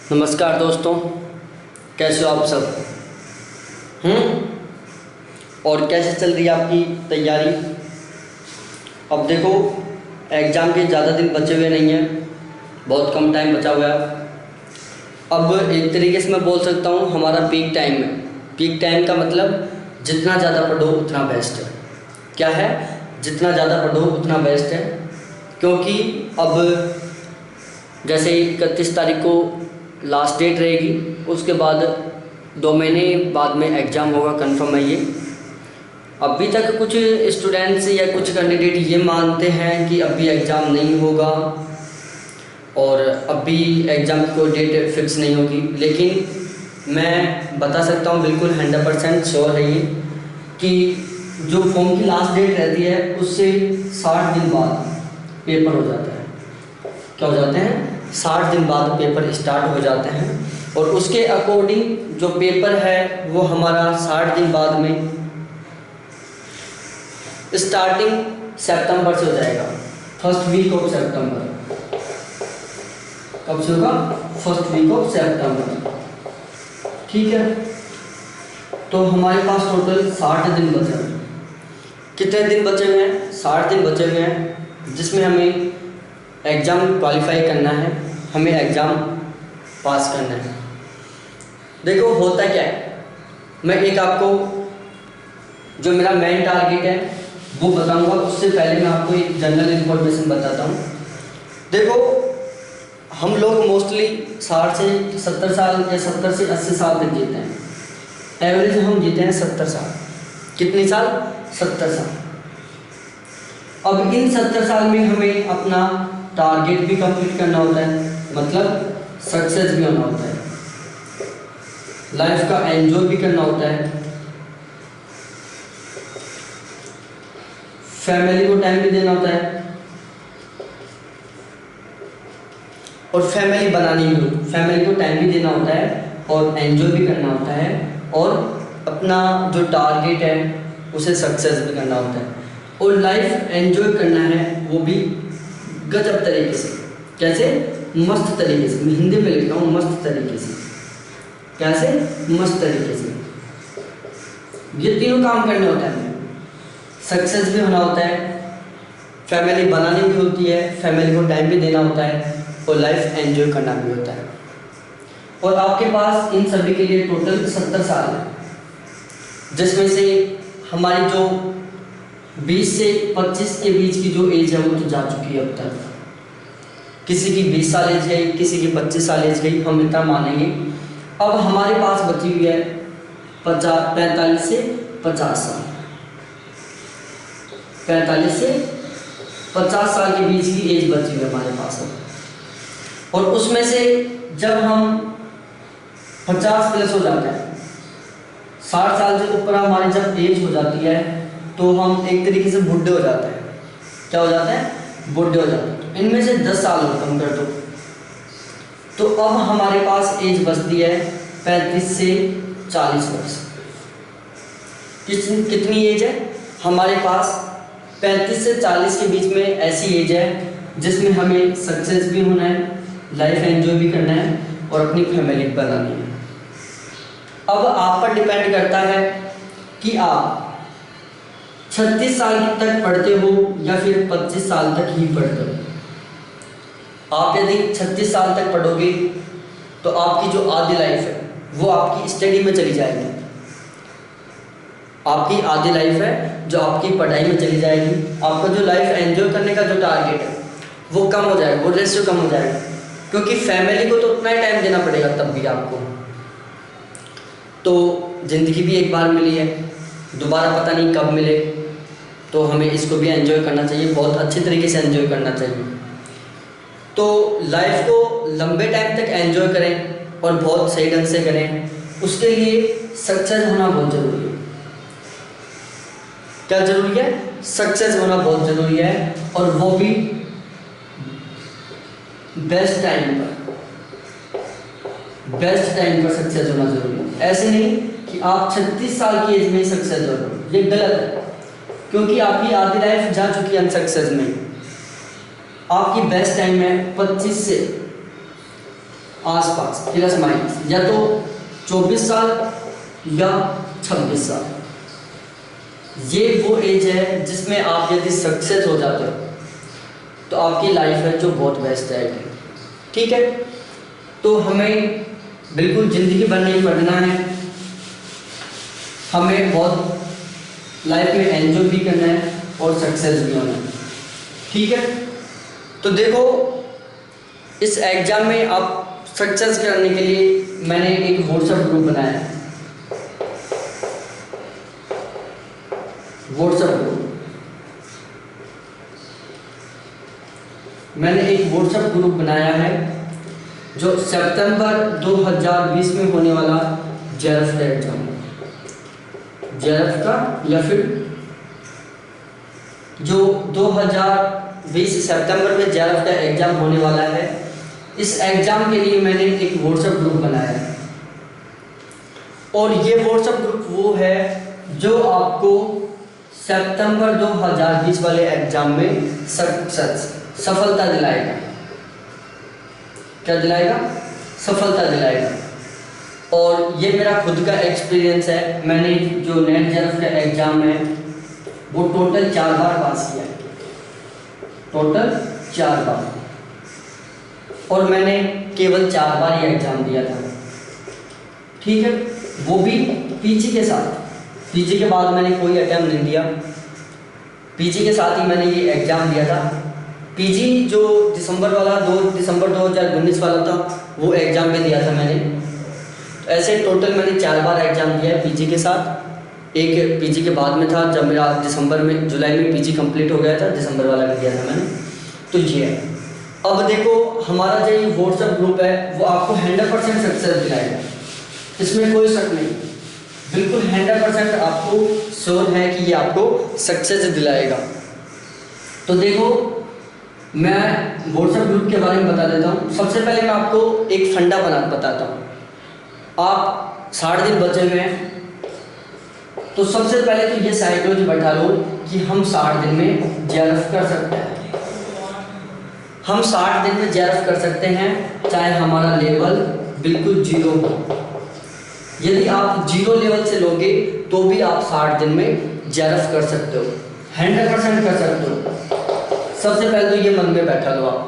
नमस्कार दोस्तों, कैसे हो आप सब? और कैसे चल रही है आपकी तैयारी? अब देखो, एग्ज़ाम के ज़्यादा दिन बचे हुए नहीं हैं, बहुत कम टाइम बचा हुआ है। अब एक तरीके से मैं बोल सकता हूँ हमारा पीक टाइम है। पीक टाइम का मतलब जितना ज़्यादा पढ़ो उतना बेस्ट है। क्या है? जितना ज़्यादा पढ़ो उतना बेस्ट है, क्योंकि अब जैसे 31 तारीख को लास्ट डेट रहेगी, उसके बाद 2 महीने बाद में एग्ज़ाम होगा, कंफर्म है ये। अभी तक कुछ स्टूडेंट्स या कुछ कैंडिडेट ये मानते हैं कि अभी एग्ज़ाम नहीं होगा और अभी एग्ज़ाम की कोई डेट फिक्स नहीं होगी, लेकिन मैं बता सकता हूँ बिल्कुल 100% श्योर है ये कि जो फॉर्म की लास्ट डेट रहती है उससे 60 दिन बाद पेपर हो जाता है। क्या हो जाते हैं? 60 दिन बाद पेपर स्टार्ट हो जाते हैं, और उसके अकॉर्डिंग जो पेपर है वो हमारा 60 दिन बाद में स्टार्टिंग सितंबर से हो जाएगा, फर्स्ट वीक ऑफ सितंबर। कब से होगा? फर्स्ट वीक ऑफ सितंबर। ठीक है, तो हमारे पास टोटल 60 दिन बचे हुए हैं। कितने दिन बचे हुए हैं? 60 दिन बचे हुए हैं, जिसमें हमें एग्ज़ाम क्वालिफाई करना है, हमें एग्ज़ाम पास करना है। देखो होता क्या है, मैं एक आपको जो मेरा मेन टारगेट है वो बताऊंगा, उससे पहले मैं आपको एक जनरल इन्फॉर्मेशन बताता हूँ। देखो, हम लोग मोस्टली 60 से 70 साल या 70 से 80 साल तक जीते हैं। एवरेज हम जीते हैं 70 साल। कितने साल? 70 साल। अब इन 70 साल में हमें अपना टारगेट भी कंप्लीट करना होता है, मतलब सक्सेस भी होना होता है, लाइफ का एंजॉय भी करना होता है, फैमिली को टाइम भी देना होता है, और फैमिली बनानी भी होती है, फैमिली को टाइम भी देना होता है और एंजॉय भी करना होता है, और अपना जो टारगेट है उसे सक्सेस भी करना होता है, और लाइफ एंजॉय करना है वो भी गजब तरीके से। कैसे? मस्त तरीके से। मैं हिंदी में लिख रहा हूँ, मस्त तरीके से। कैसे? मस्त तरीके से। ये तीनों काम करने होते हैं। सक्सेस भी होना होता है, फैमिली बनानी भी होती है, फैमिली को टाइम भी देना होता है, और लाइफ एंजॉय करना भी होता है। और आपके पास इन सभी के लिए टोटल 70 साल है, जिसमें से हमारी जो 20 से 25 के बीच की जो एज है वो तो जा चुकी है अब तक। किसी की 20 साल एज गई, किसी की 25 साल एज गई, हम इतना मानेंगे। अब हमारे पास बची हुई है 45 से 50 साल। 45 से 50 साल के बीच की एज बची हुई है हमारे पास। और उसमें से जब हम 50 प्लस हो जाते हैं, 60 साल से ऊपर हमारी जब एज हो जाती है, तो हम एक तरीके से बुढ़े हो जाते हैं। क्या हो जाते हैं? बुढ़े हो जाते हैं। इनमें से 10 साल और कम कर दो, तो अब हमारे पास एज बचती है 35 से 40 वर्ष। कितनी एज है हमारे पास? 35 से 40 के बीच में ऐसी एज है जिसमें हमें सक्सेस भी होना है, लाइफ एंजॉय भी करना है, और अपनी फैमिली बनानी है। अब आप पर डिपेंड करता है कि आप 36 साल तक पढ़ते हो या फिर 25 साल तक ही पढ़ते हो। आप यदि 36 साल तक पढ़ोगे तो आपकी जो आधी लाइफ है वो आपकी स्टडी में चली जाएगी। आपकी आधी लाइफ है जो आपकी पढ़ाई में चली जाएगी। आपका जो लाइफ एंजॉय करने का जो टारगेट है वो कम हो जाएगा, वो रेशियो कम हो जाएगा, क्योंकि फैमिली को तो उतना ही टाइम देना पड़ेगा तब भी आपको। तो ज़िंदगी भी एक बार मिली है, दोबारा पता नहीं कब मिले, तो हमें इसको भी एंजॉय करना चाहिए, बहुत अच्छे तरीके से एंजॉय करना चाहिए। तो लाइफ को लंबे टाइम तक एंजॉय करें और बहुत सही ढंग से करें, उसके लिए सक्सेस होना बहुत ज़रूरी है। क्या ज़रूरी है? सक्सेस होना बहुत ज़रूरी है, और वो भी बेस्ट टाइम पर। बेस्ट टाइम पर सक्सेस होना ज़रूरी है। ऐसे नहीं कि आप 36 साल की एज में सक्सेस हो, ये गलत है, क्योंकि आपकी आधी लाइफ जा चुकी है अनसक्सेस में। आपकी बेस्ट टाइम है 25 से आसपास प्लस माइनस, या तो 24 साल या 26 साल, ये वो एज है जिसमें आप यदि सक्सेस हो जाते हो तो आपकी लाइफ है जो बहुत बेस्ट जाएगी। ठीक है, तो हमें बिल्कुल ज़िंदगी भर नहीं पढ़ना है, हमें बहुत लाइफ में एंजॉय भी करना है और सक्सेस भी होना है। ठीक है, तो देखो इस एग्ज़ाम में आप सक्सेस करने के लिए मैंने एक व्हाट्सएप ग्रुप बनाया है। व्हाट्सएप ग्रुप मैंने एक व्हाट्सएप ग्रुप बनाया है जो सितंबर 2020 में होने वाला जेआरएफ का एग्जाम, जेआरएफ का, या फिर जो 2020 सितंबर में जेआरएफ का एग्जाम होने वाला है, इस एग्जाम के लिए मैंने एक व्हाट्सएप ग्रुप बनाया है। और ये व्हाट्सएप ग्रुप वो है जो आपको सितंबर 2020 वाले एग्जाम में सफलता दिलाएगा। क्या दिलाएगा? सफलता दिलाएगा। और ये मेरा खुद का एक्सपीरियंस है, मैंने जो नेट जेआरएफ का एग्जाम है वो टोटल 4 बार पास किया है, टोटल 4 बार, और मैंने केवल 4 बार ये एग्जाम दिया था। ठीक है, वो भी पीजी के साथ, पीजी के बाद मैंने कोई अटेम्प्ट नहीं दिया, पीजी के साथ ही मैंने ये एग्ज़ाम दिया था। पीजी जो दिसंबर वाला 2 दिसंबर 2019 वाला था वो एग्ज़ाम भी दिया था मैंने। तो ऐसे टोटल मैंने 4 बार एग्ज़ाम दिया है पीजी के साथ। एक पीजी के बाद में था जब मेरा दिसंबर में, जुलाई में पीजी कंप्लीट हो गया था, दिसंबर वाला भी दिया था मैंने। तो ये है। अब देखो हमारा जो ये व्हाट्सएप ग्रुप है वो आपको 100% सक्सेस दिलाएगा, इसमें कोई शक नहीं, बिल्कुल 100% आपको श्योर है कि ये आपको सक्सेस दिलाएगा। तो देखो मैं व्हाट्सएप ग्रुप के बारे में बता देता हूँ। सबसे पहले मैं आपको एक फंडा बताता हूँ। आप 60 दिन बचे हुए हैं, तो सबसे पहले तो ये साइकोलॉजी बैठा लो कि हम 60 दिन में जेआरएफ कर सकते हैं। हम 60 दिन में जेआरएफ कर सकते हैं चाहे हमारा लेवल बिल्कुल 0 हो। यदि आप 0 लेवल से लोगे तो भी आप 60 दिन में जेआरएफ कर सकते हो, 100% कर सकते हो। सबसे पहले तो ये मन में बैठा लो आप,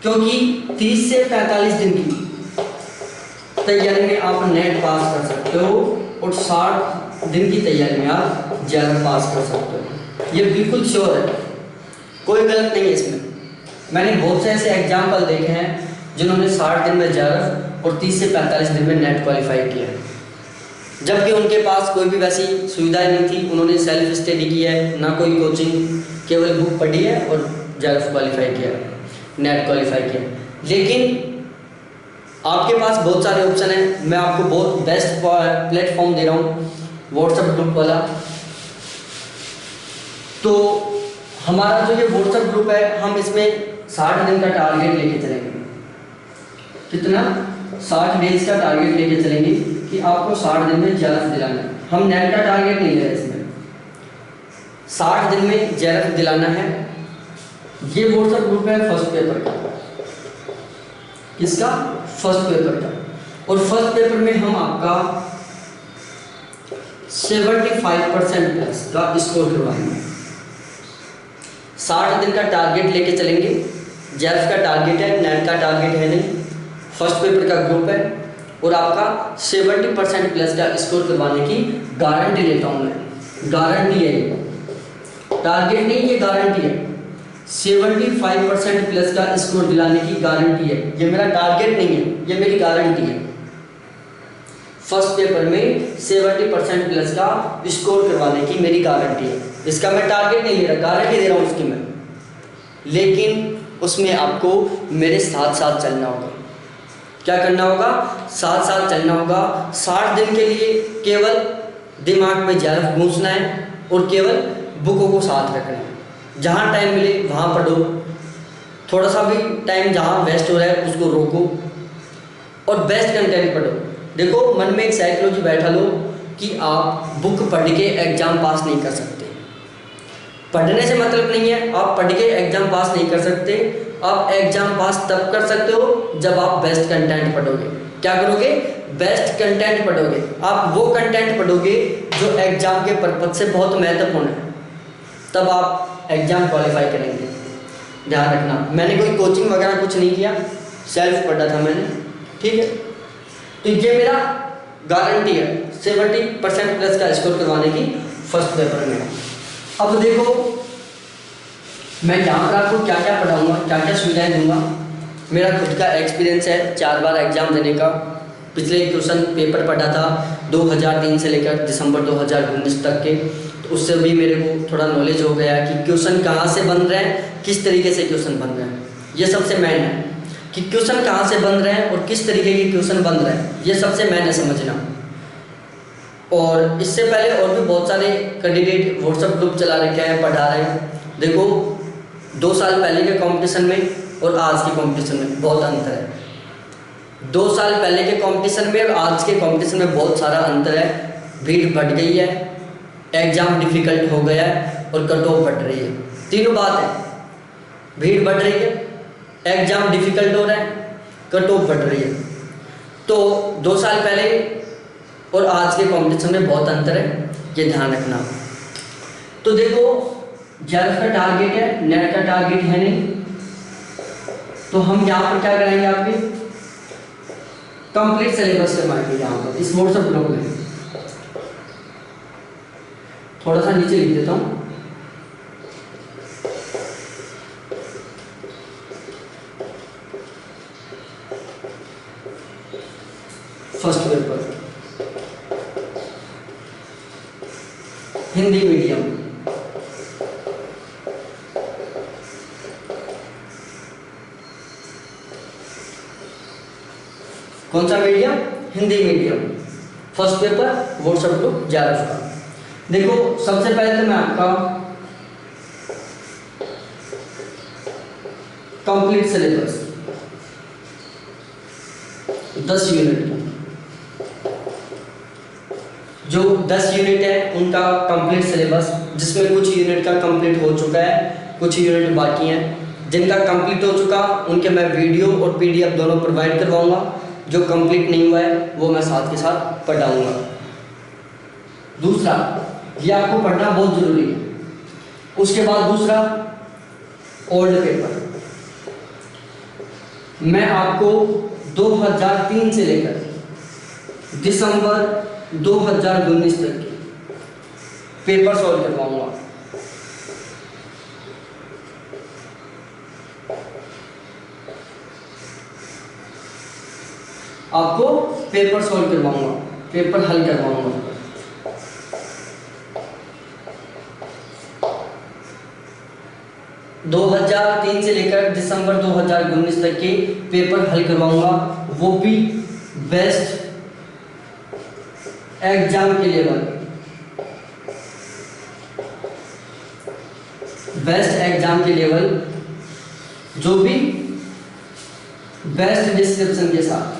क्योंकि 30 से 45 दिन की तैयारी में आप नेट पास कर सकते हो और 60 दिन की तैयारी में आप जेआरएफ पास कर सकते हो। ये बिल्कुल श्योर है, कोई गलत नहीं है इसमें। मैंने बहुत से ऐसे एग्जाम्पल देखे हैं जिन्होंने 60 दिन में जेआरएफ और 30 से 45 दिन में नेट क्वालिफाई किया है, जबकि उनके पास कोई भी वैसी सुविधाएं नहीं थी। उन्होंने सेल्फ स्टडी की है, ना कोई कोचिंग, केवल बुक पढ़ी है और जेआरएफ क्वालिफाई किया, नेट क्वालिफाई किया। लेकिन आपके पास बहुत सारे ऑप्शन हैं। मैं आपको बहुत बेस्ट प्लेटफॉर्म दे रहा हूँ, व्हाट्सएप ग्रुप वाला। तो हमारा जो ये व्हाट्सएप ग्रुप है, हम इसमें 60 दिन का टारगेट लेके चलेंगे। कितना? 60 डेज का टारगेट लेके चलेंगे कि आपको 60 दिन में जेआरएफ दिलाना है। हम नेट का टारगेट नहीं ले रहे इसमें, 60 दिन में जेआरएफ दिलाना है। ये व्हाट्सएप ग्रुप है फर्स्ट पेपर का, किसका? फर्स्ट पेपर का। और फर्स्ट पेपर में हम आपका 75% प्लस का स्कोर करवाएंगे। 60 दिन का टारगेट लेके चलेंगे। जेआरएफ का टारगेट है, नेट का टारगेट है नहीं। फर्स्ट पेपर का ग्रुप है और आपका 70% प्लस का स्कोर करवाने की गारंटी लेता हूँ मैं। गारंटी है, टारगेट नहीं, ये गारंटी है। 75% प्लस का स्कोर दिलाने की गारंटी है। ये मेरा टारगेट नहीं है, ये मेरी गारंटी है। फर्स्ट पेपर में 70% प्लस का स्कोर करवाने की मेरी गारंटी है। इसका मैं टारगेट नहीं ले रहा, गारंटी दे रहा हूँ उसकी मैं। लेकिन उसमें आपको मेरे साथ साथ चलना होगा। क्या करना होगा? साथ साथ चलना होगा। 60 दिन के लिए केवल दिमाग में जेआरएफ घूंसना है और केवल बुकों को साथ रखना है। जहाँ टाइम मिले वहाँ पढ़ो, थोड़ा सा भी टाइम जहाँ वेस्ट हो रहा है उसको रोको और बेस्ट कंटेंट पढ़ो। देखो मन में एक साइकोलॉजी बैठा लो कि आप बुक पढ़ के एग्ज़ाम पास नहीं कर सकते। पढ़ने से मतलब नहीं है, आप पढ़ के एग्जाम पास नहीं कर सकते। आप एग्जाम पास तब कर सकते हो जब आप बेस्ट कंटेंट पढ़ोगे। क्या करोगे? बेस्ट कंटेंट पढ़ोगे। आप वो कंटेंट पढ़ोगे जो एग्जाम के पर्पज से बहुत महत्वपूर्ण है, तब आप एग्जाम क्वालिफाई करेंगे। ध्यान रखना, मैंने कोई कोचिंग वगैरह कुछ नहीं किया, सेल्फ पढ़ा था मैंने, ठीक है। तो ये मेरा गारंटी है 70% प्लस का स्कोर करवाने की फर्स्ट पेपर में। अब देखो मैं यहाँ पर आपको क्या क्या पढ़ाऊँगा, क्या क्या सुविधाएँ दूंगा। मेरा खुद का एक्सपीरियंस है 4 बार एग्जाम देने का। पिछले क्वेश्चन पेपर पढ़ा था 2003 से लेकर दिसंबर 2019 तक के, तो उससे भी मेरे को थोड़ा नॉलेज हो गया कि क्वेश्चन कहाँ से बन रहे हैं, किस तरीके से क्वेश्चन बन रहे हैं। ये सबसे मेन है कि क्वेश्चन कहाँ से बन रहे हैं और किस तरीके के क्वेश्चन बन रहे हैं, ये सबसे मेन है समझना। और इससे पहले और भी बहुत सारे कैंडिडेट व्हाट्सएप ग्रुप चला रखे हैं, पढ़ा रहे हैं। देखो 2 साल पहले के कंपटीशन में और आज के कंपटीशन में बहुत अंतर है। 2 साल पहले के कंपटीशन में और आज के कंपटीशन में बहुत सारा अंतर है। भीड़ बढ़ गई है, एग्ज़ाम डिफ़िकल्ट हो गया है और कट ऑफ बढ़ रही है। तीनों बात है, भीड़ बढ़ रही है, एग्ज़ाम डिफ़िकल्ट हो रहा है, कट ऑफ बढ़ रही है। तो 2 साल पहले और आज के कंपटीशन में बहुत अंतर है, ये ध्यान रखना। तो देखो 11 का टारगेट है, नेट का टारगेट है नहीं, तो हम यहाँ पर क्या करेंगे, आपके कंप्लीट सिलेबस करवाएंगे। यहाँ पर इस व्हाट्सएप ग्रुप में थोड़ा सा नीचे लिख देता हूँ। फर्स्ट पेपर हिंदी मीडियम, कौन सा medium? Hindi medium. First paper WhatsApp group 11 का। देखो सबसे पहले तो मैं आपका कंप्लीट सिलेबस 10 यूनिट का, जो 10 यूनिट है उनका कंप्लीट सिलेबस, जिसमें कुछ यूनिट का कंप्लीट हो चुका है, कुछ यूनिट बाकी हैं। जिनका कंप्लीट हो चुका उनके मैं वीडियो और पीडीएफ दोनों प्रोवाइड करवाऊंगा। जो कंप्लीट नहीं हुआ है वो मैं साथ के साथ पढ़ाऊंगा। दूसरा, ये आपको पढ़ना बहुत ज़रूरी है। उसके बाद दूसरा ओल्ड पेपर, मैं आपको 2003 से लेकर दिसंबर 2019 तक के पेपर सॉल्व करवाऊंगा। आपको पेपर सॉल्व करवाऊंगा, पेपर हल करवाऊंगा। दो 2003 से लेकर दिसंबर 2019 तक के पेपर हल करवाऊंगा, वो भी बेस्ट एग्जाम के लेवल, बेस्ट एग्जाम के लेवल, जो भी बेस्ट डिस्क्रिप्शन के साथ।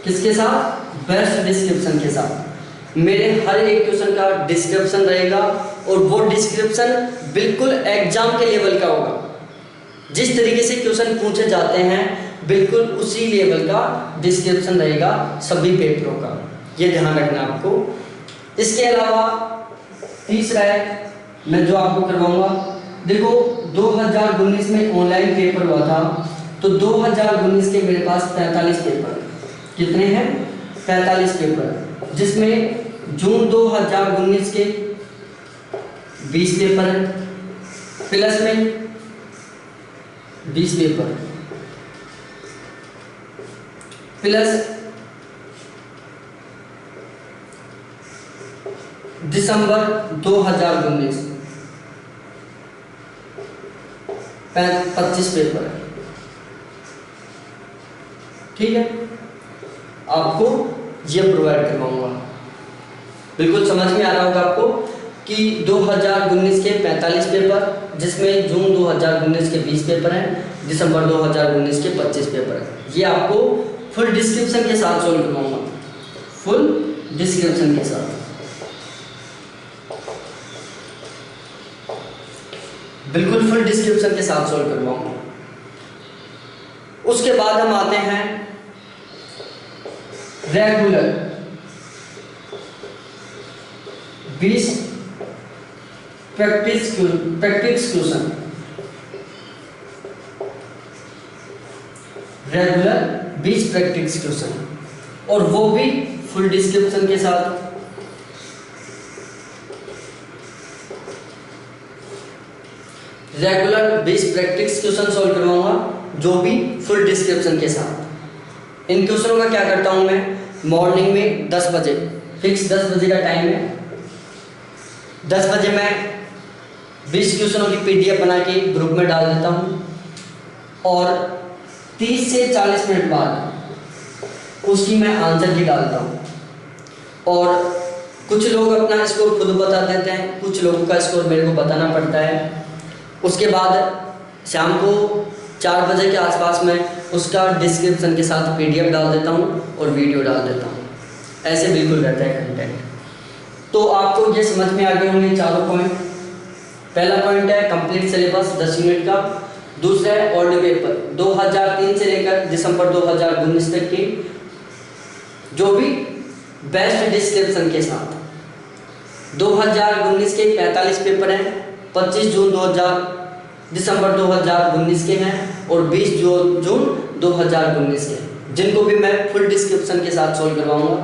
किसके साथ? बेस्ट डिस्क्रिप्शन के साथ। मेरे हर एक क्वेश्चन का डिस्क्रिप्शन रहेगा और वो डिस्क्रिप्शन बिल्कुल एग्जाम के लेवल का होगा। जिस तरीके से क्वेश्चन पूछे जाते हैं बिल्कुल उसी लेवल का डिस्क्रिप्शन रहेगा सभी पेपरों का, ये ध्यान रखना आपको। इसके अलावा तीसरा है मैं जो आपको करवाऊंगा, देखो 2019 में ऑनलाइन पेपर हुआ था, तो 2019 के मेरे पास 45 पेपर, कितने हैं? 45 पेपर, जिसमें जून 2019 के 20 पेपर हैं, प्लस में 20 पेपर, प्लस दिसंबर 2019 25 पेपर है, ठीक है। आपको ये प्रोवाइड करवाऊंगा। बिल्कुल समझ में आ रहा होगा आपको कि 2019 के 45 पेपर, जिसमें जून 2019 के 20 पेपर हैं, दिसंबर 2019 के 25 पेपर हैं। ये आपको फुल डिस्क्रिप्शन के साथ सॉल्व करवाऊंगा, फुल डिस्क्रिप्शन के साथ, बिल्कुल फुल डिस्क्रिप्शन के साथ सॉल्व करवाऊंगा। उसके बाद हम आते हैं regular 20 practice question, regular 20 practice question, और वो भी फुल डिस्क्रिप्शन के साथ। रेगुलर 20 प्रैक्टिस क्वेश्चन सॉल्व करवाऊंगा, जो भी फुल डिस्क्रिप्शन के साथ। इन क्वेश्चनों का क्या करता हूं मैं, मॉर्निंग में 10 बजे, फिक्स 10 बजे का टाइम है, 10 बजे मैं 20 क्वेश्चनों की PDF बना के ग्रुप में डाल देता हूं, और 30 से 40 मिनट बाद उसकी मैं आंसर की डालता हूं। और कुछ लोग अपना स्कोर खुद बता देते हैं, कुछ लोगों का स्कोर मेरे को बताना पड़ता है। उसके बाद शाम को 4 बजे के आसपास मैं उसका डिस्क्रिप्शन के साथ PDF डाल देता हूँ और वीडियो डाल देता हूँ। ऐसे बिल्कुल रहता है कंटेंट। तो आपको ये समझ में आ गए होंगे चारों पॉइंट। पहला पॉइंट है कंप्लीट सिलेबस 10 यूनिट का। दूसरा है ओल्ड पेपर 2003 से लेकर दिसंबर 2019 तक की, जो भी बेस्ट डिस्क्रिप्शन के साथ। 2019 के 45 पेपर हैं, 25 जून दिसंबर 2019 के हैं और 20 जून 2019 के, जिनको भी मैं फुल डिस्क्रिप्शन के साथ सॉल्व करवाऊंगा।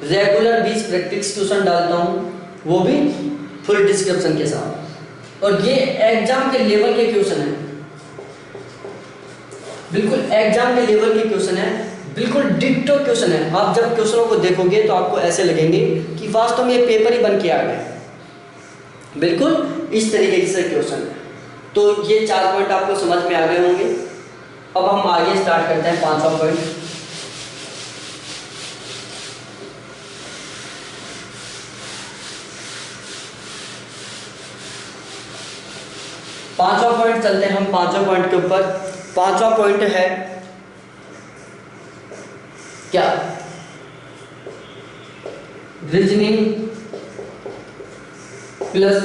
रेगुलर 20 प्रैक्टिस क्वेश्चन डालता हूँ, वो भी फुल डिस्क्रिप्शन के साथ। और ये एग्जाम के लेवल के क्वेश्चन हैं, बिल्कुल एग्जाम के लेवल के क्वेश्चन है, बिल्कुल डिक्टो क्वेश्चन है। आप जब क्वेश्चनों को देखोगे तो आपको ऐसे लगेंगे कि वास्तव में ये पेपर ही बन के आ गए, बिल्कुल इस तरीके से क्वेश्चन है। तो ये 4 पॉइंट आपको समझ में आ गए होंगे। अब हम आगे स्टार्ट करते हैं 5वां पॉइंट। पांचवा पॉइंट चलते हैं हम 5वां पॉइंट के ऊपर। 5वां पॉइंट है क्या, reasoning plus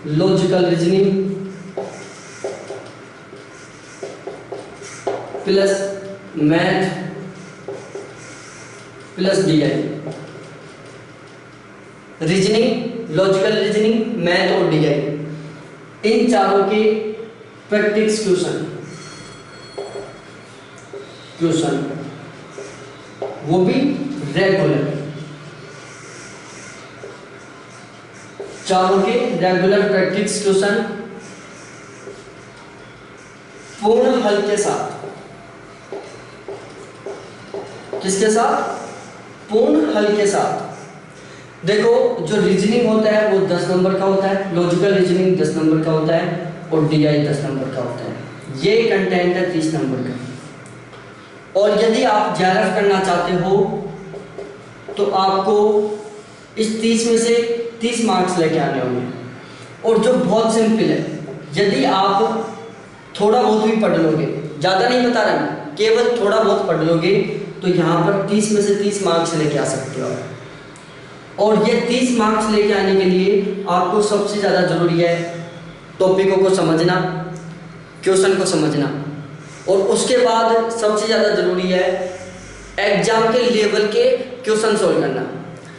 logical reasoning plus math plus DI। Reasoning, logical reasoning, math और DI, इन चारों के प्रैक्टिस क्वेश्चन वो भी रेगुलर, चारों के रेगुलर प्रैक्टिस क्वेश्चन पूर्ण हल के साथ। किसके साथ? पूर्ण हल के साथ। देखो, जो रीजनिंग होता है वो 10 नंबर का होता है, लॉजिकल रीजनिंग 10 नंबर का होता है और DI 10 नंबर का होता है। ये कंटेंट है 30 नंबर का। और यदि आप JRF करना चाहते हो तो आपको इस 30 में से 30 मार्क्स लेके आने होंगे। और जो बहुत सिंपल है, यदि आप थोड़ा बहुत भी पढ़ लोगे, ज़्यादा नहीं बता रहा मैं, केवल थोड़ा बहुत पढ़ लोगे तो यहाँ पर 30 में से 30 मार्क्स लेके आ सकते हो। और ये 30 मार्क्स लेके आने के लिए आपको सबसे ज़्यादा ज़रूरी है टॉपिकों को समझना, क्वेश्चन को समझना, और उसके बाद सबसे ज़्यादा ज़रूरी है एग्जाम के लेवल के क्वेश्चन सोल्व करना।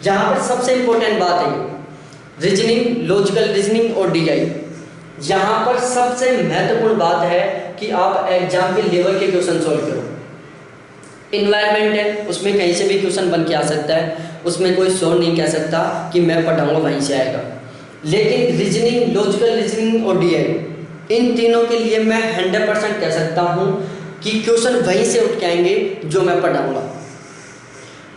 जहाँ पर सबसे इम्पोर्टेंट बात है रीजनिंग, लॉजिकल रीजनिंग और DI। यहाँ पर सबसे महत्वपूर्ण बात है कि आप एग्जाम के लेवल के क्वेश्चन सोल्व करो। इन्वायरमेंट है, उसमें कहीं से भी क्वेश्चन बन के आ सकता है, उसमें कोई श्योर नहीं कह सकता कि मैं पढ़ाऊंगा वहीं से आएगा। लेकिन रीजनिंग, लॉजिकल रीजनिंग और DI, इन तीनों के लिए मैं 100% कह सकता हूँ कि क्वेश्चन वहीं से उठ के आएंगे जो मैं पढ़ाऊंगा।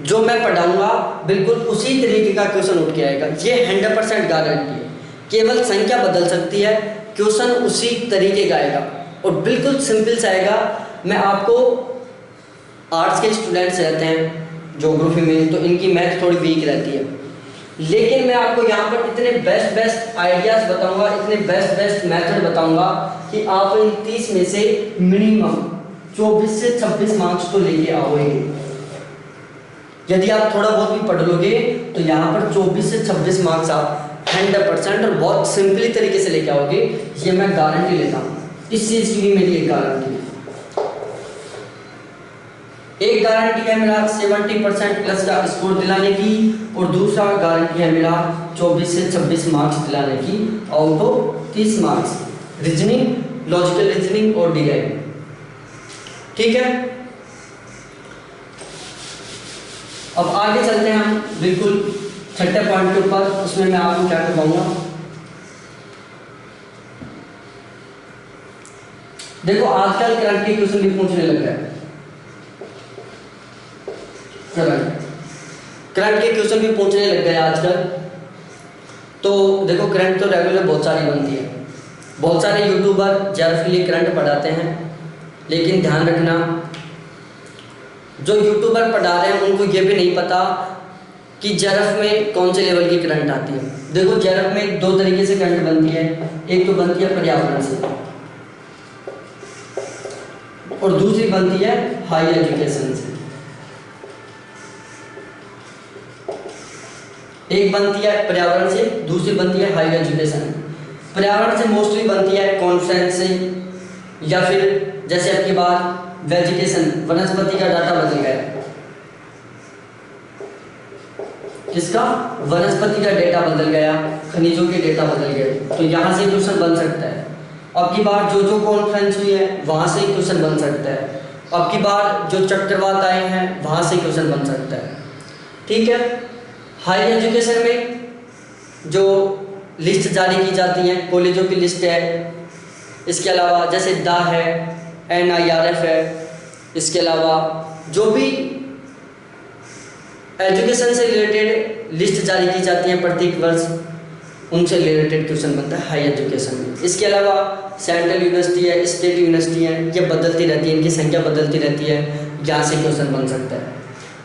जो मैं पढ़ाऊंगा बिल्कुल उसी तरीके का क्वेश्चन उठ के आएगा, ये 100% गारंटी है। केवल संख्या बदल सकती है, क्वेश्चन उसी तरीके का आएगा और बिल्कुल सिंपल से आएगा। मैं आपको, आर्ट्स के स्टूडेंट्स रहते हैं ज्योग्राफी में, तो इनकी मैथ थोड़ी वीक रहती है, लेकिन मैं आपको यहाँ पर इतने बेस्ट आइडियाज़ बताऊंगा, इतने बेस्ट मेथड बताऊंगा कि आप इन 30 में से मिनिमम 24 से 26 मार्क्स तो लेके आओगे। यदि आप थोड़ा बहुत भी पढ़ लोगे तो यहाँ पर 24 से 26 मार्क्स आप 100% और बहुत सिंपली तरीके से लेके आओगे, ये मैं गारंटी लेता हूँ। इस चीज़ की भी मेरी एक गारंटी है। एक गारंटी है मेरा 70% प्लस का स्कोर दिलाने की, और दूसरा गारंटी है मेरा 24 से 26 मार्क्स दिलाने की out of 30 marks reasoning, logical reasoning और डीआई। ठीक है, अब आगे चलते हैं हम बिल्कुल छठे पॉइंट के ऊपर। उसमें मैं आपको क्या करवाऊंगा, देखो आजकल करंट के क्वेश्चन भी पूछने लग गए। करंट के क्वेश्चन भी पूछने लग गए आजकल। तो देखो करंट तो रेगुलर बहुत सारी बनती है, बहुत सारे यूट्यूबर जेआरएफ के लिए करंट पढ़ाते हैं, लेकिन ध्यान रखना जो यूट्यूबर पढ़ा रहे हैं उनको ये भी नहीं पता कि जेआरएफ में कौन से लेवल की करंट आती है। देखो जेआरएफ में दो तरीके से करंट बनती है, एक तो बनती है पर्यावरण से और दूसरी बनती है हाई एजुकेशन से। एक बनती है पर्यावरण से, दूसरी बनती है हाई एजुकेशन। पर्यावरण से मोस्टली बनती है कॉन्फ्रेंस से, या फिर जैसे आपकी बात वेजिटेशन, वनस्पति का डाटा बदल गया। किसका? वनस्पति का डेटा बदल गया, खनिजों के डेटा बदल गए, तो यहाँ से क्वेश्चन बन सकता है। अब की बार जो कॉन्फ्रेंस हुई है वहाँ से क्वेश्चन बन सकता है। अब की बार जो चक्रवात आए हैं वहाँ से क्वेश्चन बन सकता है। ठीक है, हाई एजुकेशन में जो लिस्ट जारी की जाती है, कॉलेजों की लिस्ट है, इसके अलावा जैसे दा है, NIRF है, इसके अलावा जो भी एजुकेशन से रिलेटेड लिस्ट जारी की जाती है प्रत्येक वर्ष, उनसे रिलेटेड क्वेश्चन बनता है हाई एजुकेशन में। इसके अलावा सेंट्रल यूनिवर्सिटी है, स्टेट यूनिवर्सिटी है, ये बदलती रहती है, इनकी संख्या बदलती रहती है, यहाँ से क्वेश्चन बन सकता है।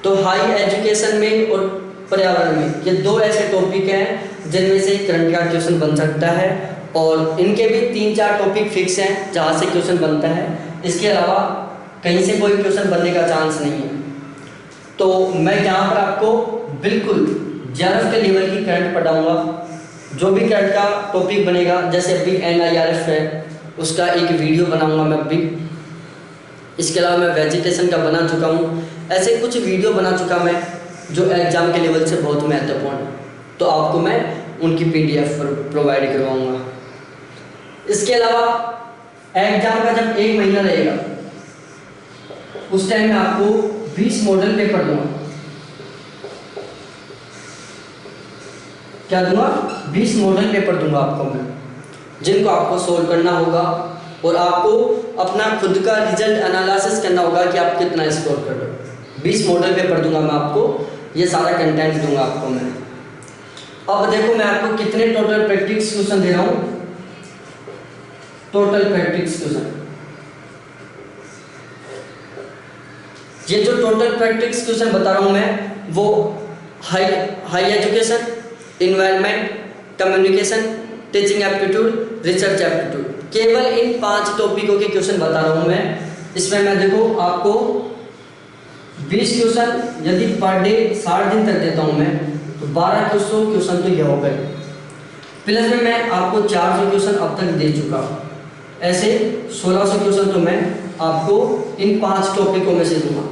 तो हाई एजुकेशन में और पर्यावरण में ये दो ऐसे टॉपिक हैं जिनमें से करंट का क्वेश्चन बन सकता है, और इनके भी 3-4 टॉपिक फिक्स हैं जहाँ से क्वेश्चन बनता है। इसके अलावा कहीं से कोई क्वेश्चन बनने का चांस नहीं है। तो मैं यहाँ पर आपको बिल्कुल जेआरएफ के लेवल की करंट पढ़ाऊंगा। जो भी करंट का टॉपिक बनेगा, जैसे अभी NIRF है उसका एक वीडियो बनाऊंगा मैं अभी। इसके अलावा मैं वेजिटेशन का बना चुका हूँ, ऐसे कुछ वीडियो बना चुका मैं जो एग्जाम के लेवल से बहुत महत्वपूर्ण है, तो आपको मैं उनकी PDF प्रोवाइड करवाऊंगा। इसके अलावा एग्जाम का जब 1 महीना रहेगा उस टाइम में आपको 20 मॉडल पेपर दूंगा। क्या दूंगा? 20 मॉडल पेपर दूंगा आपको मैं, जिनको आपको सोल्व करना होगा और आपको अपना खुद का रिजल्ट एनालिसिस करना होगा कि आप कितना स्कोर कर रहे हो। 20 मॉडल पेपर दूंगा मैं आपको, ये सारा कंटेंट दूंगा आपको मैं। अब देखो मैं आपको कितने टोटल प्रैक्टिस क्वेश्चन दे रहा हूँ। टोटल प्रैक्टिस क्वेश्चन, ये जो टोटल प्रैक्टिस क्वेश्चन बता रहा हूँ मैं, वो high education, environment, communication, teaching aptitude, research aptitude, केवल इन 5 टॉपिकों के क्वेश्चन बता रहा हूँ मैं। इसमें मैं देखो आपको 20 क्वेश्चन यदि पर डे 60 दिन तक देता हूँ मैं, तो 1200 क्वेश्चन तो ये हो गए। प्लस में मैं आपको 400 क्वेश्चन अब तक दे चुका हूँ, ऐसे 1600 क्वेश्चन तो मैं आपको इन 5 टॉपिकों में से दूंगा,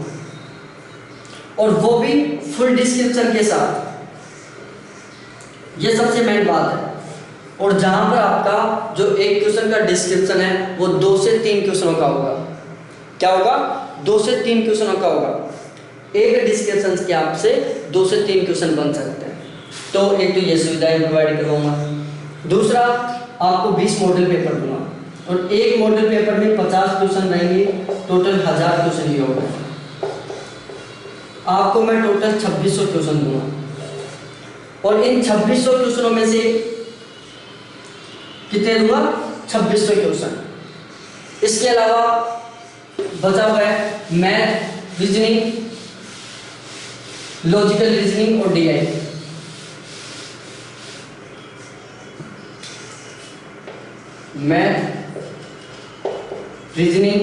और वो भी फुल डिस्क्रिप्शन के साथ। ये सबसे मेन बात है। और जहां पर आपका जो एक क्वेश्चन का डिस्क्रिप्शन है वो 2 से 3 क्वेश्चनों का होगा। क्या होगा? 2 से 3 क्वेश्चनों का होगा। एक डिस्क्रिप्शन के आपसे 2 से 3 क्वेश्चन बन सकते हैं। तो एक तो ये सुविधाएं प्रोवाइड करवाऊंगा, दूसरा आपको 20 मॉडल पेपर दूंगा, और एक मॉडल पेपर में 50 क्वेश्चन रहेंगे, टोटल 1000 क्वेश्चन ही होगा। आपको मैं टोटल 2600 क्वेश्चन दूंगा, और इन 2600 क्वेश्चनों में से कितने दूंगा? 2600 क्वेश्चन। इसके अलावा बचा हुआ है मैथ, रीजनिंग, लॉजिकल रीजनिंग और DI. Math, reasoning,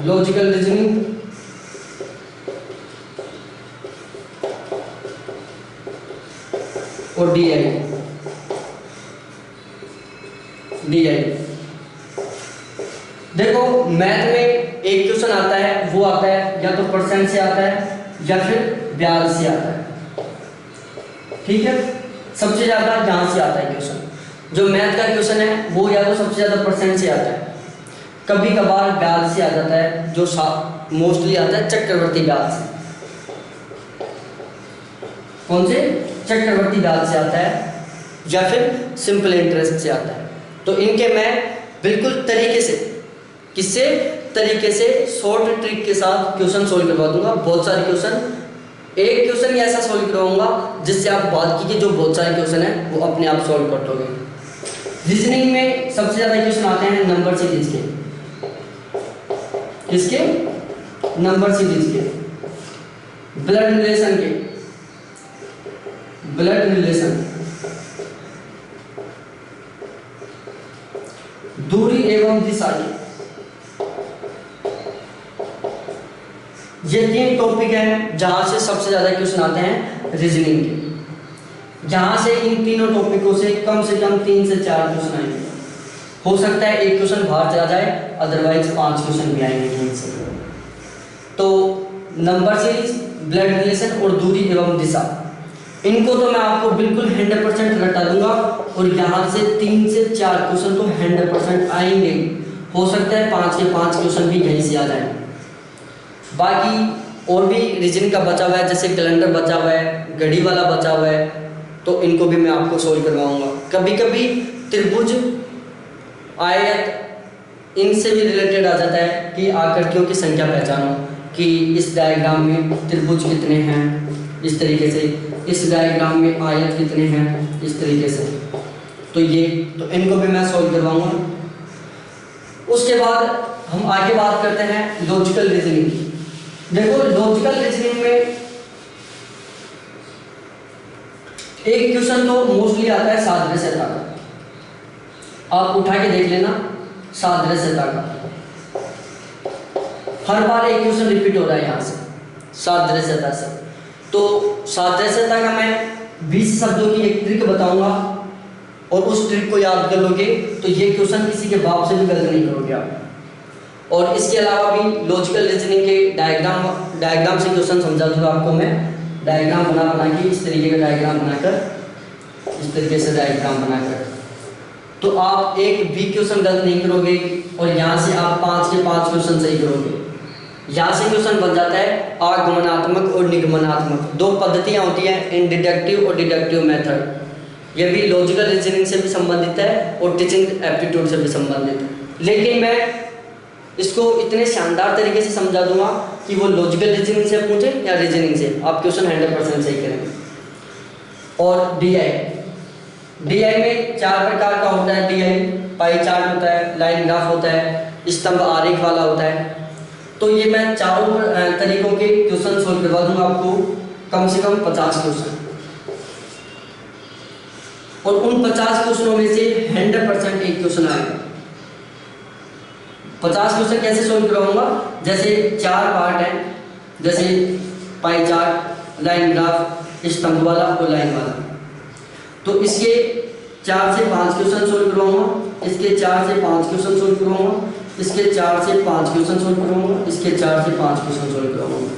logical reasoning और डीआई। देखो मैथ में एक क्वेश्चन आता है, वो आता है या तो परसेंट से आता है या फिर ब्याज से आता है। ठीक है, सबसे ज्यादा यहां से आता है क्वेश्चन। जो मैथ का क्वेश्चन है वो या तो सबसे ज्यादा परसेंट से आता है, कभी कभार ब्याज से आ जाता है, जो मोस्टली आता है चक्रवर्ती ब्याज से। कौन से? चक्रवर्ती ब्याज से आता है या फिर सिंपल इंटरेस्ट से आता है। तो इनके मैं बिल्कुल तरीके से, किससे? तरीके से शॉर्ट ट्रिक के साथ क्वेश्चन सोल्व करवा दूंगा। बहुत सारे क्वेश्चन, एक क्वेश्चन ही ऐसा सोल्व करवाऊंगा जिससे आप बात की कि जो बहुत सारे क्वेश्चन है वो अपने आप सोल्व कर दोगे। रीजनिंग में सबसे ज्यादा क्वेश्चन आते हैं नंबर सीरीज के। किसके? नंबर सीरीज के, ब्लड रिलेशन के, ब्लड रिलेशन, दूरी एवं दिशा के। ये तीन टॉपिक हैं जहां से सबसे ज्यादा क्वेश्चन आते हैं रीजनिंग के। जहां से इन तीनों टॉपिकों से कम 3 से 4 क्वेश्चन आएंगे। हो सकता है एक क्वेश्चन बाहर चला जाए, अदरवाइज 5 क्वेश्चन भी आएंगे यहीं से। तो नंबर सीरीज, ब्लड रिलेशन और दूरी एवं दिशा, इनको तो मैं आपको बिल्कुल 100% रटा दूंगा और यहाँ से 3 से 4 क्वेश्चन तो 100% आएंगे। हो सकता है 5 के 5 क्वेश्चन भी यहीं से आ जाएं। बाकी और भी रीजनिंग का बचा हुआ है, जैसे कैलेंडर बचा हुआ है, घड़ी वाला बचा हुआ है, तो इनको भी मैं आपको सोल्व करवाऊंगा। कभी कभी त्रिभुज, आयत, इनसे भी रिलेटेड आ जाता है कि आकृतियों की संख्या पहचानो, कि इस डायग्राम में त्रिभुज कितने हैं, इस तरीके से, इस डायग्राम में आयत कितने हैं, इस तरीके से। तो इनको भी मैं सॉल्व करवाऊंगा। उसके बाद हम आगे बात करते हैं लॉजिकल रीजनिंग की। देखो लॉजिकल रीजनिंग में एक क्वेश्चन तो मोस्टली आता है सादृश्यता का। आप उठा के देख लेना, सादृश्यता का हर बार एक क्वेश्चन रिपीट हो रहा है यहाँ से, सादृश्यता से। तो सादृश्यता का मैं 20 शब्दों की एक ट्रिक बताऊंगा और उस ट्रिक को याद कर लोगे तो ये क्वेश्चन किसी के बाप से भी गलत नहीं करोगे आप। और इसके अलावा भी लॉजिकल रीजनिंग के डायग्राम से क्वेश्चन समझा दूंगा आपको मैं। डायग्राम बना के, इस तरीके का डायग्राम बनाकर, इस तरीके से डायग्राम बनाकर, तो आप एक भी क्वेश्चन गलत नहीं करोगे और यहाँ से आप 5 के 5 क्वेश्चन सही करोगे। यहाँ से क्वेश्चन बन जाता है आगमनात्मक और निगमनात्मक। 2 पद्धतियाँ होती हैं, इन डिडक्टिव और डिडक्टिव मेथड। ये भी लॉजिकल रीजनिंग से भी संबंधित है और टीचिंग एप्टीट्यूड से भी संबंधित है। लेकिन मैं इसको इतने शानदार तरीके से समझा दूंगा कि वो लॉजिकल रीजनिंग से पूछे या रीजनिंग से, आप क्वेश्चन 100% सही करेंगे। और डीआई में 4 प्रकार का होता है। डीआई पाई चार्ट होता है, लाइन ग्राफ होता है, स्तंभ आरेख वाला होता है। तो ये मैं चारों तरीकों के क्वेश्चन सोल्व करवा दूंगा आपको, कम से कम 50 क्वेश्चन। और उन 50 क्वेश्चनों में से 100% एक क्वेश्चन आएगा। 50 क्वेश्चन कैसे सोल्व करवाऊंगा? जैसे 4 पार्ट हैं, जैसे पाई चार्ट, लाइन ग्राफ, स्तंभ वाला और लाइन वाला। तो इसके 4 से 5 क्वेश्चन सोल्व करवाऊंगा, इसके 4 से 5 क्वेश्चन सोल्व करवाऊंगा, इसके 4 से 5 क्वेश्चन सोल्व करवाऊंगा, इसके 4 से 5 क्वेश्चन सोल्व करवाऊंगा।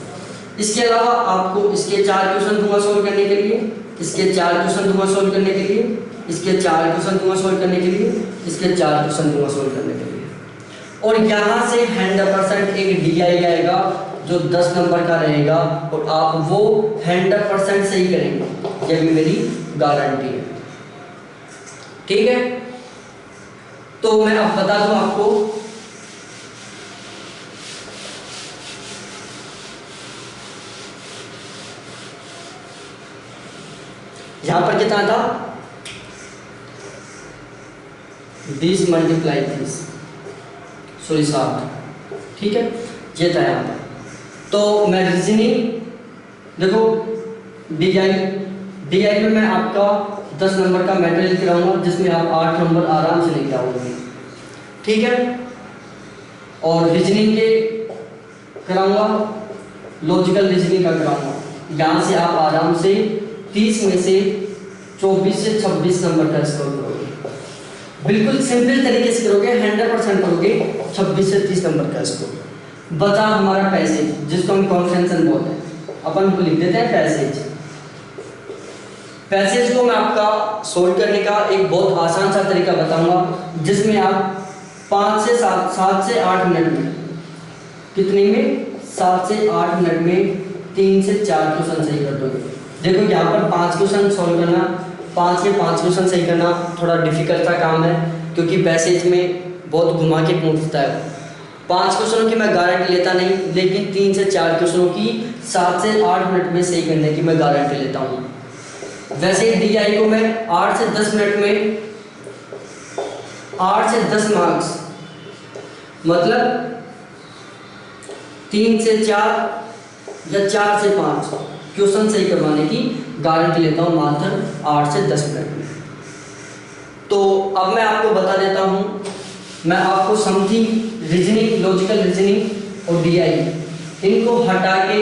इसके अलावा आपको इसके 4 क्वेश्चन दूंगा सोल्व करने के लिए, इसके 4 क्वेश्चन दूंगा सोल्व करने के लिए, इसके 4 क्वेश्चन दूंगा सोल्व करने के लिए, इसके 4 क्वेश्चन दूंगा सोल्व करने के लिए। और यहाँ से 100% एक डीआई आएगा जो 10 नंबर का रहेगा और आप वो 100% सही करेंगे, ये भी मेरी गारंटी है। ठीक है, तो मैं अब बता दूं आपको, यहां पर कितना था? 20 मल्टीप्लाई 30, सॉरी 7। ठीक है, ये था यहाँ पर। तो मैं रीजनिंग देखो, डीआई में मैं आपका 10 नंबर का मटेरियल कराऊंगा जिसमें आप 8 नंबर आराम से लेके आओगे। ठीक है, और रीजनिंग के कराऊंगा, लॉजिकल रीजनिंग का कराऊंगा। यहाँ से आप आराम से 30 में से 24 से 26 नंबर का स्कोर करोगे, बिल्कुल सिंपल तरीके से करोगे, 100% करोगे, 26 से 30 नंबर का स्कोर। बचा हमारा पैसेज, जिसको हम कॉन्फ्रेंसन बोलते हैं, अपन को लिख देते हैं पैसेज। पैसेज को मैं आपका सोल्व करने का एक बहुत आसान सा तरीका बताऊंगा, जिसमें आप 7 से 8 मिनट में, कितने में, 7 से 8 मिनट में 3 से 4 क्वेश्चन सही कर दोगे। देखो यहाँ पर 5 क्वेश्चन सॉल्व करना, 5 के 5 क्वेश्चन सही करना थोड़ा डिफिकल्ट सा काम है, क्योंकि पैसेज में बहुत घुमा के पूछता है। 5 क्वेश्चनों की मैं गारंटी लेता नहीं, लेकिन 3 से 4 क्वेश्चनों की 7 से 8 मिनट में सही करने की मैं गारंटी लेता हूँ। वैसे DI को मैं 8 से 10 मिनट में 8 से 10 मार्क्स, मतलब 3 से 4 या 4 से 5 क्वेश्चन सही करवाने की गारंटी लेता हूँ, मात्र 8 से 10 मिनट में। तो अब मैं आपको बता देता हूँ, मैं आपको समथिंग, रीजनिंग, लॉजिकल रीजनिंग और DI इनको हटा के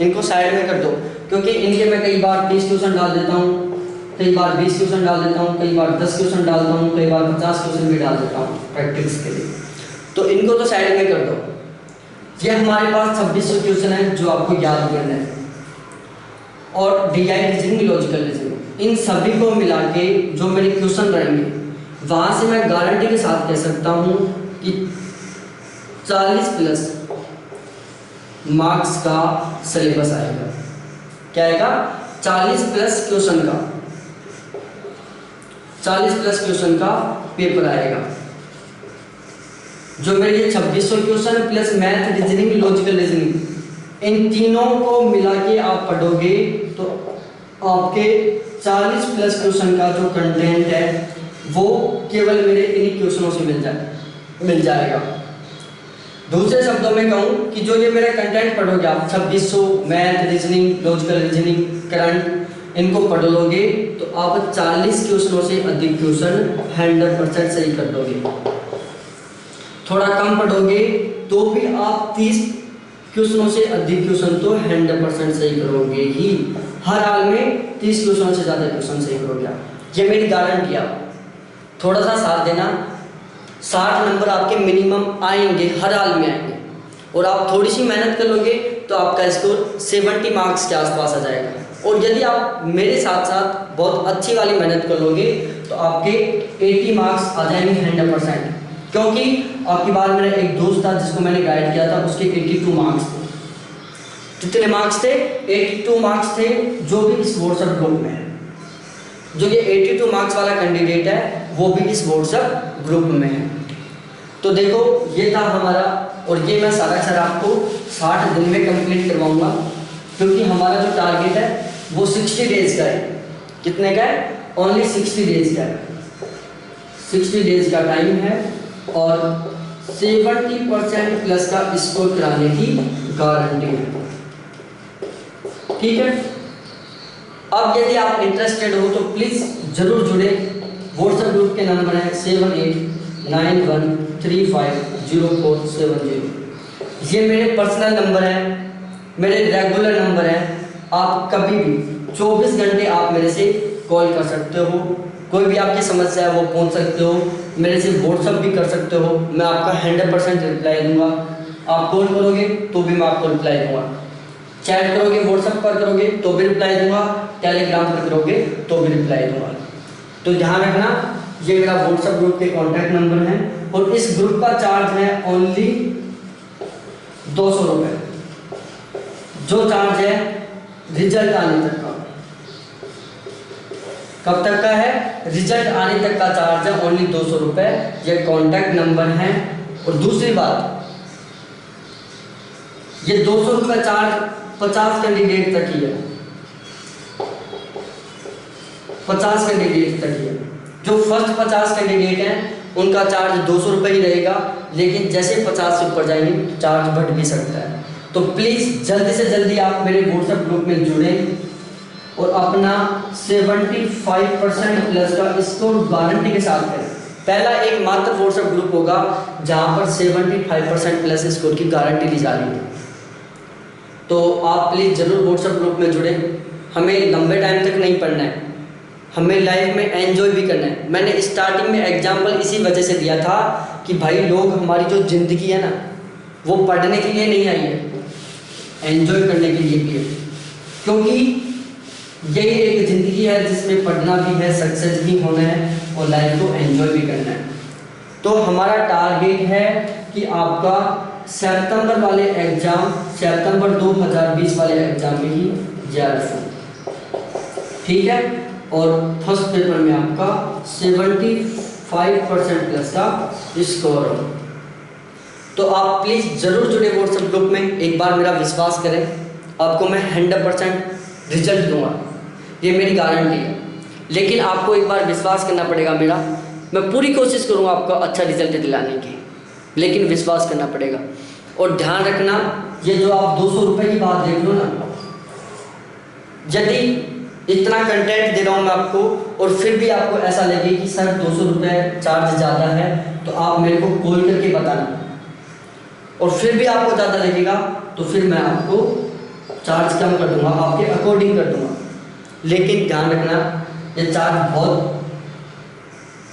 इनको साइड में कर दो, क्योंकि इनके मैं कई बार 30 क्वेश्चन डाल देता हूँ, कई बार 20 क्वेश्चन डाल देता हूँ, कई बार 10 क्वेश्चन डालता हूँ, कई बार 50 क्वेश्चन भी डाल देता हूँ प्रैक्टिस के लिए। तो इनको तो साइड में कर दो। ये हमारे पास 2600 क्वेश्चन है जो आपको याद करना है, और DI रीजनिंग, लॉजिकल रीजनिंग, इन सभी को मिला के जो मेरे क्वेश्चन रहेंगे, वहाँ से मैं गारंटी के साथ कह सकता हूँ कि 40+ मार्क्स का सिलेबस आएगा। क्या आएगा? 40+ क्वेश्चन का, 40+ क्वेश्चन का पेपर आएगा। जो मेरे ये 2600 question plus math, reasoning, logical reasoning, इन तीनों को मिला के आप पढ़ोगे तो आपके 40+ क्वेश्चन का जो कंटेंट है वो केवल मेरे इन्हीं क्वेश्चनों से मिल जाएगा। दूसरे शब्दों में कहूँ कि जो ये मेरा कंटेंट पढ़ोगे आप, 2600 math, reasoning, logical reasoning, current, इनको पढ़ लोगे तो आप 40 क्वेश्चनों से अधिक क्वेश्चन 100% सही कर दोगे। थोड़ा कम पढ़ोगे तो भी आप 30 क्वेश्चनों से अधिक क्वेश्चन तो 100% सही करोगे ही। हर हाल में 30 क्वेश्चनों से ज़्यादा क्वेश्चन सही करोगे आप, ये मेरी गारंटी है। थोड़ा सा साथ देना, 60 नंबर आपके मिनिमम आएंगे, हर हाल में आएंगे, और आप थोड़ी सी मेहनत कर लोगे तो आपका स्कोर 70 मार्क्स के आसपास आ जाएगा। और यदि आप मेरे साथ साथ बहुत अच्छी वाली मेहनत कर लोगे तो आपके 80 मार्क्स आ जाएंगे 100%। क्योंकि आपकी बार मेरा एक दोस्त था जिसको मैंने गाइड किया था, उसके 82 मार्क्स थे। कितने मार्क्स थे? 82 मार्क्स थे, जो भी इस व्हाट्सएप ग्रुप में है। जो ये 82 मार्क्स वाला कैंडिडेट है वो भी इस व्हाट्सएप ग्रुप में है। तो देखो ये था हमारा, और ये मैं सारा सर आपको 60 दिन में कंप्लीट करवाऊंगा, क्योंकि हमारा जो टारगेट है वो 60 डेज का है। कितने का है? ओनली 60 डेज का है। 60 डेज का टाइम है और 70% प्लस का स्कोर कराने की गारंटी है। ठीक है, अब यदि आप इंटरेस्टेड हो तो प्लीज़ ज़रूर जुड़े। व्हाट्सएप ग्रुप के नंबर है 7891350470। ये मेरे पर्सनल नंबर है, मेरे रेगुलर नंबर है। आप कभी भी 24 घंटे आप मेरे से कॉल कर सकते हो, कोई भी आपकी समस्या है वो पूछ सकते हो, मेरे से व्हाट्सएप भी कर सकते हो, मैं आपका 100% रिप्लाई दूंगा। आप कॉल करोगे तो भी मैं आपको रिप्लाई दूंगा, चैट करोगे, व्हाट्सएप पर करोगे तो भी रिप्लाई दूंगा, टेलीग्राम पर करोगे तो भी रिप्लाई दूंगा। तो ध्यान रखना, ये मेरा व्हाट्सएप ग्रुप के कॉन्टैक्ट नंबर है, और इस ग्रुप का चार्ज है ओनली 200 रुपये। जो चार्ज है रिजल्ट आने तक का। कब तक का है? रिजल्ट आने तक का चार्ज है ओनली 200 रुपये। ये कॉन्टैक्ट नंबर है। और दूसरी बात, ये 200 रुपये चार्ज 50 कैंडिडेट तक ही है, 50 कैंडिडेट तक ही है। जो फर्स्ट 50 कैंडिडेट हैं उनका चार्ज 200 रुपये ही रहेगा, लेकिन जैसे 50 से ऊपर जाएंगे तो चार्ज बढ़ भी सकता है। तो प्लीज़ जल्दी से जल्दी आप मेरे व्हाट्सएप ग्रुप में जुड़ें और अपना 75% प्लस का स्कोर गारंटी के साथ करें। पहला एक मात्र व्हाट्सएप ग्रुप होगा जहां पर 75% प्लस स्कोर की गारंटी ली जा रही है। तो आप प्लीज़ ज़रूर व्हाट्सएप ग्रुप में जुड़ें। हमें लंबे टाइम तक नहीं पढ़ना है, हमें लाइफ में एंजॉय भी करना है। मैंने स्टार्टिंग में एग्जाम्पल इसी वजह से दिया था कि भाई लोग, हमारी जो ज़िंदगी है ना, वो पढ़ने के लिए नहीं आई है, एंजॉय करने के लिए भी है। क्योंकि यही एक ज़िंदगी है जिसमें पढ़ना भी है, सक्सेस भी होना है और लाइफ को एंजॉय भी करना है। तो हमारा टारगेट है कि आपका सितंबर वाले एग्ज़ाम, सितंबर 2020 वाले एग्ज़ाम में ही JRF हो, ठीक है। और फर्स्ट पेपर में आपका 75% प्लस का स्कोर हो। तो आप प्लीज़ ज़रूर जुड़े व्हाट्सएप ग्रुप में। एक बार मेरा विश्वास करें, आपको मैं 100% रिजल्ट दूंगा, ये मेरी गारंटी है। लेकिन आपको एक बार विश्वास करना पड़ेगा मेरा। मैं पूरी कोशिश करूंगा आपको अच्छा रिजल्ट दिलाने की, लेकिन विश्वास करना पड़ेगा। और ध्यान रखना, ये जो आप 200 रुपये की बात देख लो ना, यदि इतना कंटेंट दे रहा हूँ मैं आपको और फिर भी आपको ऐसा लगे कि सर 200 रुपये चार्ज ज़्यादा है, तो आप मेरे को कॉल करके बताना। और फिर भी आपको ज़्यादा लगेगा तो फिर मैं आपको चार्ज कम कर दूंगा, आपके अकॉर्डिंग कर दूंगा। लेकिन ध्यान रखना, ये चार्ज बहुत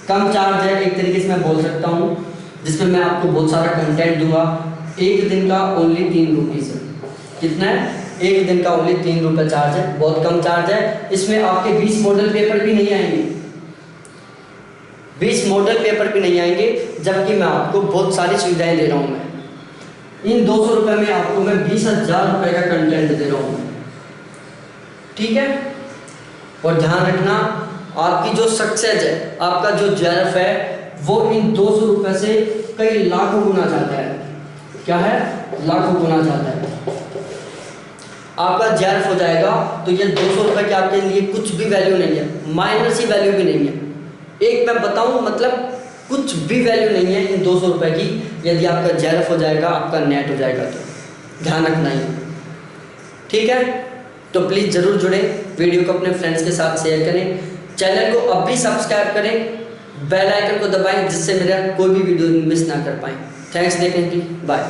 कम चार्ज है, एक तरीके से मैं बोल सकता हूँ, जिसमें मैं आपको बहुत सारा कंटेंट दूंगा। एक दिन का ओनली 3 रुपीज़ है। कितना है? एक दिन का ओनली 3 रुपये चार्ज है, बहुत कम चार्ज है। इसमें आपके 20 मॉडल पेपर भी नहीं आएंगे, 20 मॉडल पेपर भी नहीं आएंगे, जबकि मैं आपको बहुत सारी सुविधाएं दे रहा हूँ। मैं इन 200 रुपये में आपको मैं 20,000 रुपये का कंटेंट दे रहा हूँ, ठीक है। और ध्यान रखना, आपकी जो सक्सेस है, आपका जो JRF है, वो इन 200 रुपये से कई लाखों गुना ज़्यादा है। क्या है? लाखों गुना ज़्यादा है। आपका JRF हो जाएगा तो ये 200 रुपये की आपके लिए कुछ भी वैल्यू नहीं है, माइनस ही वैल्यू भी नहीं है। एक मैं बताऊं, मतलब कुछ भी वैल्यू नहीं है इन 200 रुपये की, यदि आपका JRF हो जाएगा, आपका नेट हो जाएगा। तो ध्यान रखना ही, ठीक है। तो प्लीज़ ज़रूर जुड़े, वीडियो को अपने फ्रेंड्स के साथ शेयर करें, चैनल को अभी सब्सक्राइब करें, बेल आइकन को दबाएं, जिससे मेरा कोई भी वीडियो मिस ना कर पाएँ। थैंक्स देखने की, बाय।